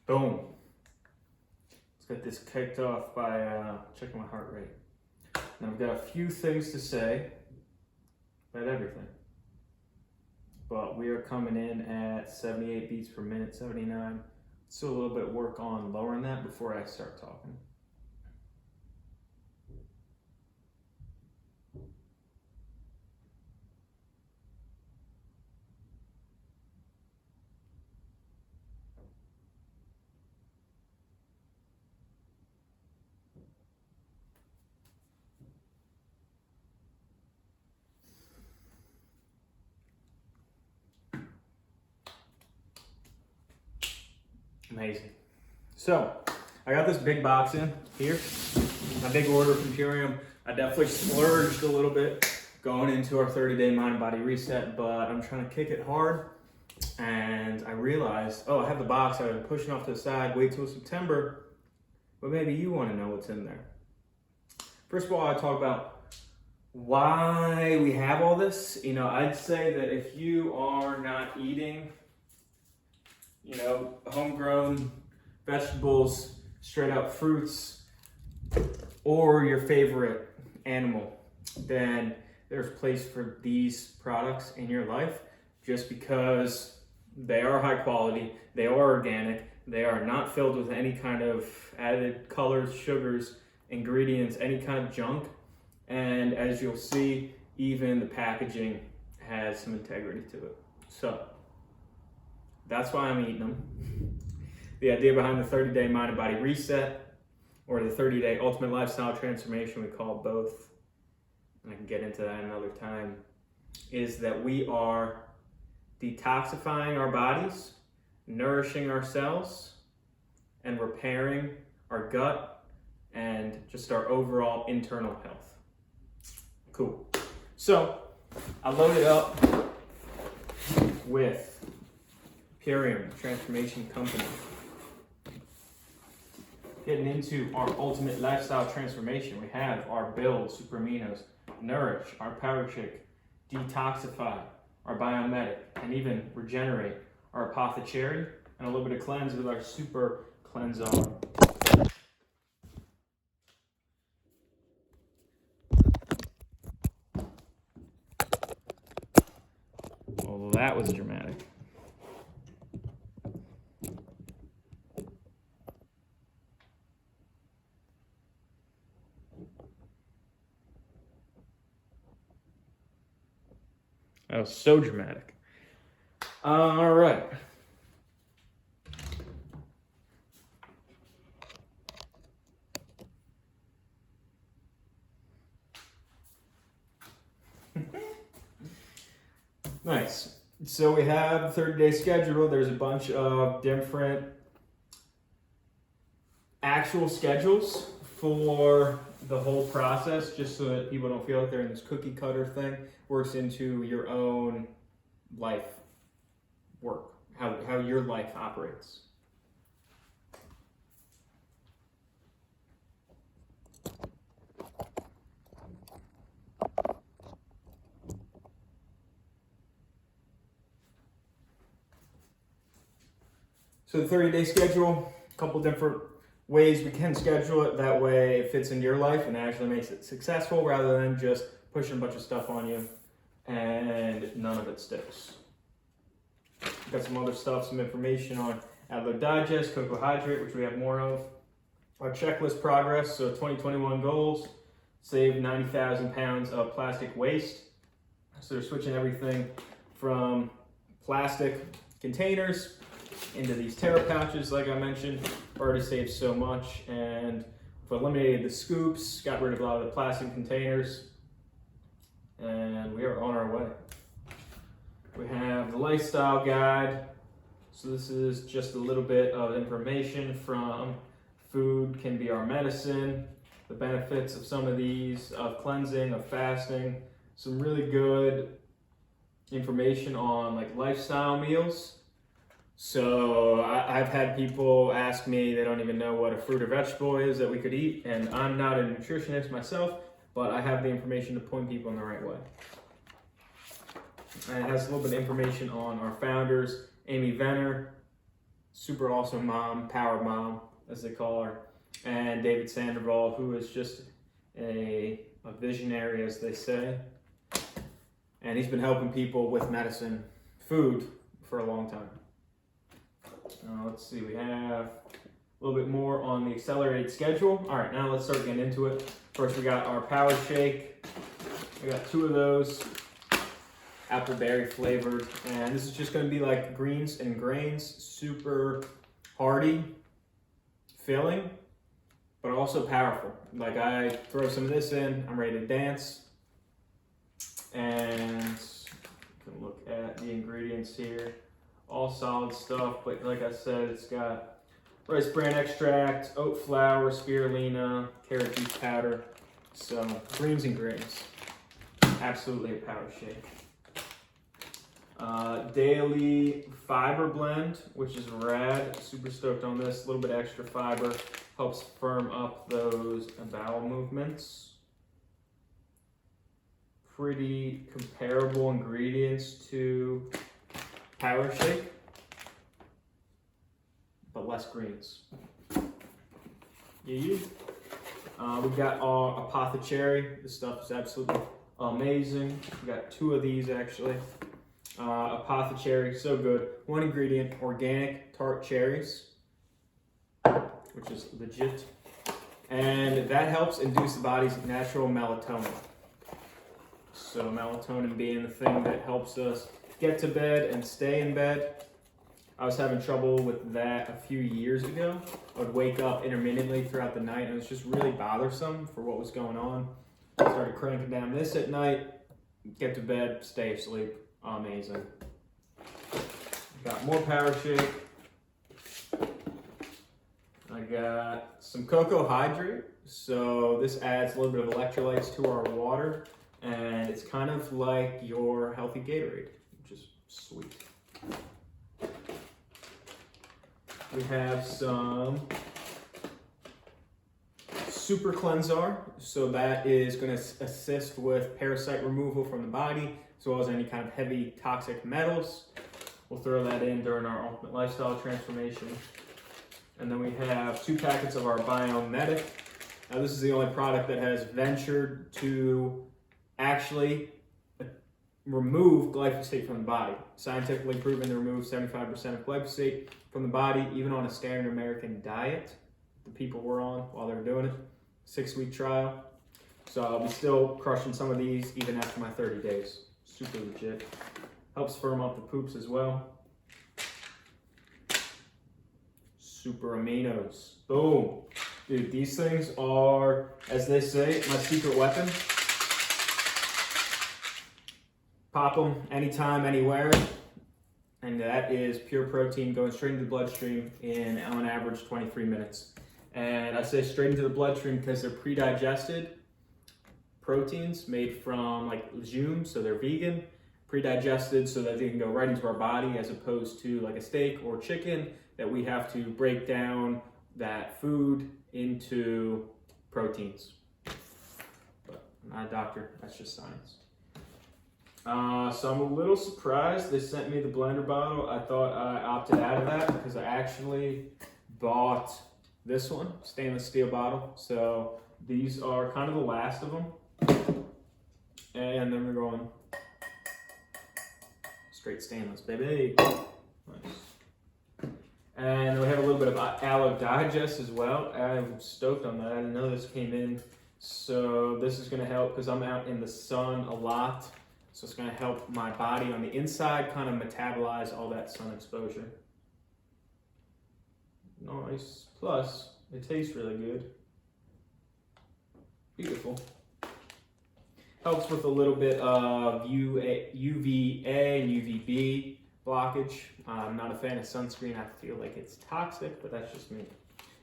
Boom. Let's get this kicked off by checking my heart rate. Now I've got a few things to say about everything. But we are coming in at 78 beats per minute, 79. So a little bit of work on lowering that before I start talking. Amazing. So, I got this big box in here, my big order from Purium. I definitely splurged a little bit going into our 30-day mind and body reset, but I'm trying to kick it hard. And I realized, oh, I have the box, I've been pushing off to the side, wait till September, but maybe you want to know what's in there. First of all, I talk about why we have all this. You know, I'd say that if you are not eating homegrown vegetables, straight up fruits, or your favorite animal, then there's place for these products in your life just because they are high quality, they are organic, they are not filled with any kind of added colors, sugars, ingredients, any kind of junk. And as you'll see, even the packaging has some integrity to it. So that's why I'm eating them. The idea behind the 30-day mind and body reset, or the 30-day ultimate lifestyle transformation, we call it both, and I can get into that another time, is that we are detoxifying our bodies, nourishing ourselves, and repairing our gut and just our overall internal health. Cool. So I loaded up with Purium Transformation Company. Getting into our ultimate lifestyle transformation, we have our Build Super Aminos, Nourish, our Power Shake, Detoxify, our Biomedic, and even Regenerate, our Apothecary, and a little bit of Cleanse with our Super Cleanse On. Well, that was dramatic. That was so dramatic. All right. Nice. So we have the 30-day schedule. There's a bunch of different actual schedules for the whole process, just so that people don't feel like they're in this cookie cutter thing. Works into your own life work, how your life operates. So the 30-day schedule, a couple different ways we can schedule it. That way it fits into your life and actually makes it successful rather than just pushing a bunch of stuff on you and none of it sticks. Got some other stuff, some information on Adler Digest, Cocoa Hydrate, which we have more of. Our checklist progress, so 2021 goals, save 90,000 pounds of plastic waste. So they're switching everything from plastic containers into these Terra pouches, like I mentioned. Already saved so much, and we've eliminated the scoops, got rid of a lot of the plastic containers, and we are on our way. We have the lifestyle guide. So this is just a little bit of information from food can be our medicine, the benefits of some of these, of cleansing, of fasting, some really good information on like lifestyle meals. So I've had people ask me, they don't even know what a fruit or vegetable is that we could eat, and I'm not a nutritionist myself, but I have the information to point people in the right way. And it has a little bit of information on our founders, Amy Venner, super awesome mom, power mom, as they call her, and David Sandoval, who is just a visionary, as they say. And he's been helping people with medicine, food, for a long time. Let's see, we have a little bit more on the accelerated schedule. All right, now let's start getting into it. First, we got our power shake. We got 2 of those, apple berry flavored, and this is just going to be like greens and grains, super hearty, filling, but also powerful. Like, I throw some of this in, I'm ready to dance. And you can look at the ingredients here, all solid stuff, but like I said, it's got rice bran extract, oat flour, spirulina, carrot juice powder, so greens and grains. Absolutely a power shake. Daily fiber blend, which is rad. Super stoked on this. A little bit extra fiber helps firm up those bowel movements. Pretty comparable ingredients to power shake, but less greens. Yeah. We've got our apothecary. This stuff is absolutely amazing. We got 2 of these actually. Apothecary, so good. 1 ingredient, organic tart cherries, which is legit. And that helps induce the body's natural melatonin. So melatonin being the thing that helps us get to bed and stay in bed. I was having trouble with that a few years ago. I would wake up intermittently throughout the night and it was just really bothersome for what was going on. I started cranking down this at night, get to bed, stay asleep. Amazing. Got more power shake. I got some cocoa hydrate. So this adds a little bit of electrolytes to our water, and it's kind of like your healthy Gatorade, which is sweet. We have some super cleanser. So that is going to assist with parasite removal from the body, as well as any kind of heavy toxic metals. We'll throw that in during our ultimate lifestyle transformation. And then we have 2 packets of our Biomedic. Now this is the only product that has ventured to actually remove glyphosate from the body. Scientifically proven to remove 75% of glyphosate from the body, even on a standard American diet the people were on while they were doing it. 6-week trial. So I'll be still crushing some of these even after my 30 days. Super legit. Helps firm up the poops as well. Super aminos. Boom. Dude, these things are, as they say, my secret weapon. Pop them anytime, anywhere. And that is pure protein going straight into the bloodstream in, on average, 23 minutes. And I say straight into the bloodstream because they're pre-digested proteins made from like legumes, so they're vegan, pre-digested so that they can go right into our body, as opposed to like a steak or chicken that we have to break down that food into proteins. But I'm not a doctor, that's just science. So I'm a little surprised they sent me the blender bottle. I thought I opted out of that because I actually bought this one, stainless steel bottle. So these are kind of the last of them. And then we're going straight stainless, baby. Nice. And we have a little bit of aloe digest as well. I'm stoked on that. I didn't know this came in. So this is gonna help because I'm out in the sun a lot. So it's gonna help my body on the inside kind of metabolize all that sun exposure. Nice. Plus, it tastes really good. Beautiful. Helps with a little bit of UVA and UVB blockage. I'm not a fan of sunscreen. I feel like it's toxic, but that's just me.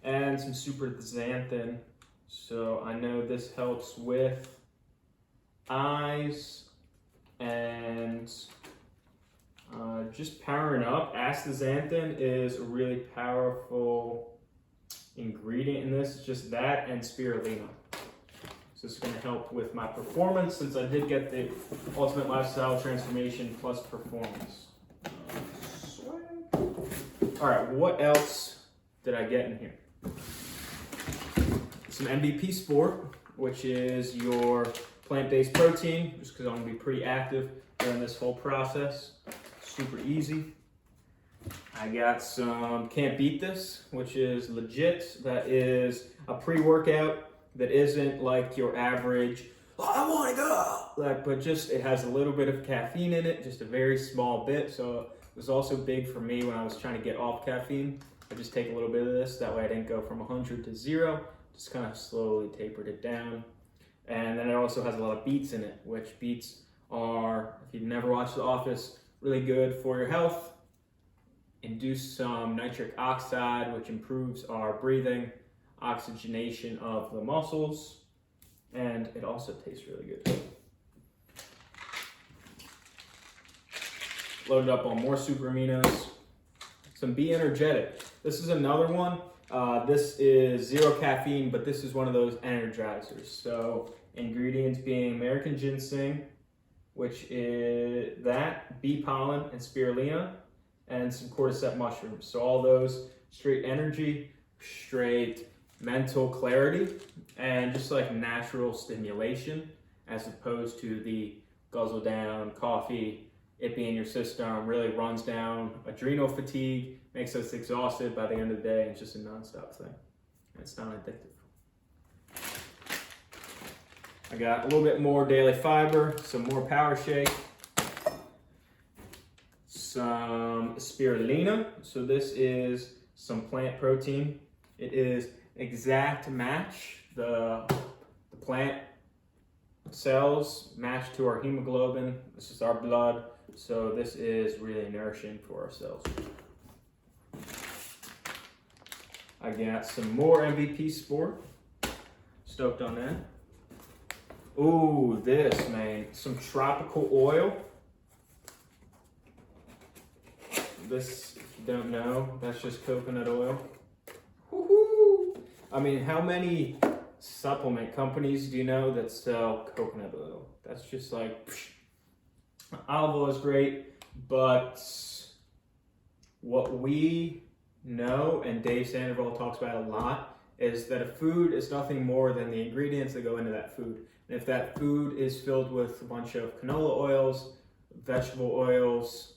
And some super xanthan. So I know this helps with eyes and just powering up. Astaxanthin is a really powerful ingredient in this. It's just that and spirulina. So this is going to help with my performance, since I did get the Ultimate Lifestyle Transformation Plus Performance. Swag. All right, what else did I get in here? Some MVP Sport, which is your plant-based protein, just because I'm gonna be pretty active during this whole process. Super easy. I got some Can't Beat This, which is legit. That is a pre-workout that isn't like your average, oh, I wanna go, but just it has a little bit of caffeine in it, just a very small bit. So it was also big for me when I was trying to get off caffeine. I just take a little bit of this, that way I didn't go from 100 to 0, just kind of slowly tapered it down. And then it also has a lot of beets in it, which beets are, if you've never watched The Office, really good for your health. Induce some nitric oxide, which improves our breathing, oxygenation of the muscles, and it also tastes really good. Loaded up on more super aminos. Some Be Energetic. This is another one. This is 0 caffeine, but this is one of those energizers. So ingredients being American ginseng, which is that, bee pollen and spirulina, and some cordyceps mushrooms. So all those straight energy, straight mental clarity, and just like natural stimulation, as opposed to the guzzle down coffee, it being in your system, really runs down adrenal fatigue, makes us exhausted by the end of the day, and it's just a non-stop thing. It's not addictive. I got a little bit more daily fiber, some more power shake, some spirulina. So this is some plant protein. It is exact match. The plant cells match to our hemoglobin. This is our blood. So this is really nourishing for our cells. I got some more MVP Sport. Stoked on that. Ooh, this, man. Some tropical oil. This, if you don't know, that's just coconut oil. Woo-hoo! I mean, how many supplement companies do you know that sell coconut oil? That's just like, psh. Olive oil is great, but what we know, and Dave Sandoval talks about a lot, is that a food is nothing more than the ingredients that go into that food. And if that food is filled with a bunch of canola oils, vegetable oils,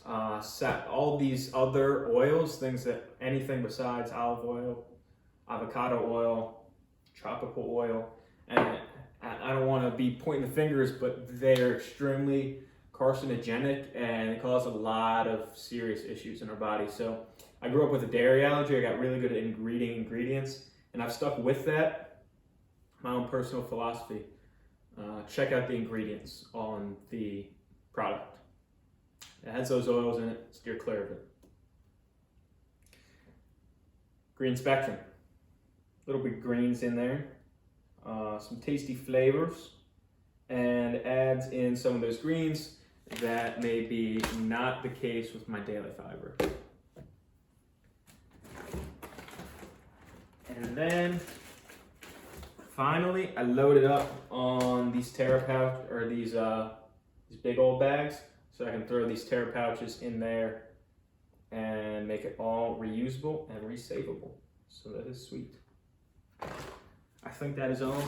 all these other oils, things that anything besides olive oil, avocado oil, tropical oil, and I don't want to be pointing the fingers, but they're extremely carcinogenic and it cause a lot of serious issues in our body. So I grew up with a dairy allergy. I got really good at reading ingredients, and I've stuck with that. My own personal philosophy. Check out the ingredients on the product. It has those oils in it, steer clear of it. Green Spectrum. Little bit greens in there. Some tasty flavors, and adds in some of those greens that may be not the case with my daily fiber. And then finally, I loaded up on these Terra pouch, or these big old bags, so I can throw these Terra pouches in there and make it all reusable and resavable. So that is sweet. I think that is all.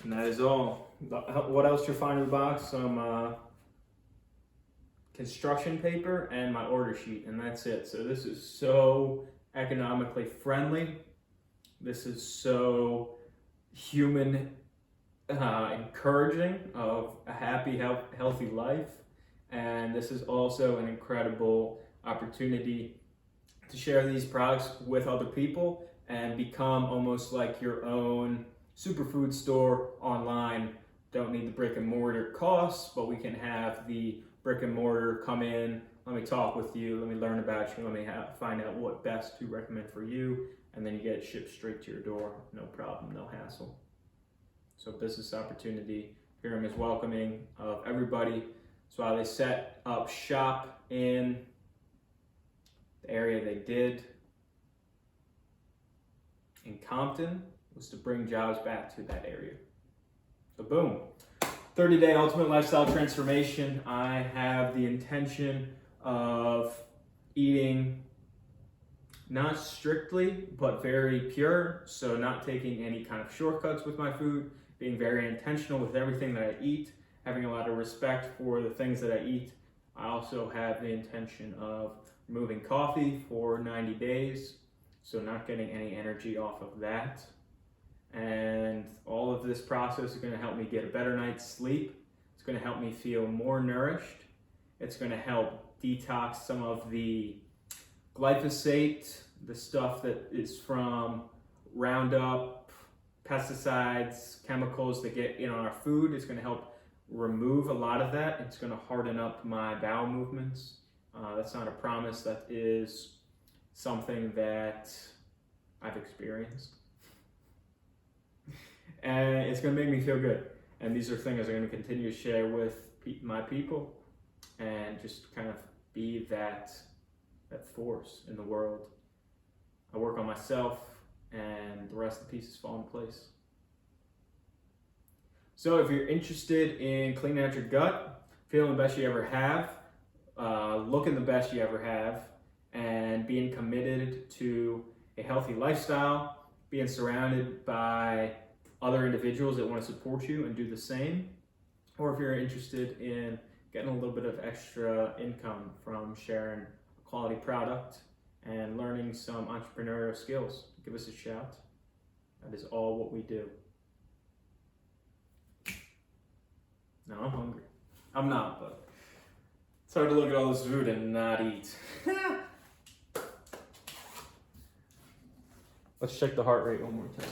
And that is all. What else you'll find in the box? Some construction paper and my order sheet, and that's it. So this is so economically friendly. This is so human encouraging of a happy, healthy life. And this is also an incredible opportunity to share these products with other people and become almost like your own superfood store online. Don't need the brick and mortar costs, but we can have the brick and mortar come in, let me talk with you, let me learn about you, let me find out what best to recommend for you, and then you get it shipped straight to your door, no problem, no hassle. So business opportunity, Pyram is welcoming of everybody. That's why they set up shop in the area they did in Compton, was to bring jobs back to that area. So boom, 30-day ultimate lifestyle transformation. I have the intention of eating not strictly, but very pure. So not taking any kind of shortcuts with my food, being very intentional with everything that I eat, having a lot of respect for the things that I eat. I also have the intention of removing coffee for 90 days. So not getting any energy off of that. And all of this process is going to help me get a better night's sleep. It's going to help me feel more nourished. It's going to help detox some of the glyphosate, the stuff that is from Roundup, pesticides, chemicals that get in our food. It's going to help remove a lot of that. It's going to harden up my bowel movements. That's not a promise. That is something that I've experienced. And it's going to make me feel good. And these are things I'm going to continue to share with my people and just kind of be that force in the world. I work on myself and the rest of the pieces fall in place. So if you're interested in cleaning out your gut, feeling the best you ever have, looking the best you ever have, and being committed to a healthy lifestyle, being surrounded by other individuals that want to support you and do the same, or if you're interested in getting a little bit of extra income from sharing a quality product and learning some entrepreneurial skills, give us a shout. That is all what we do. Now I'm hungry. I'm not, but it's hard to look at all this food and not eat. Let's check the heart rate one more time.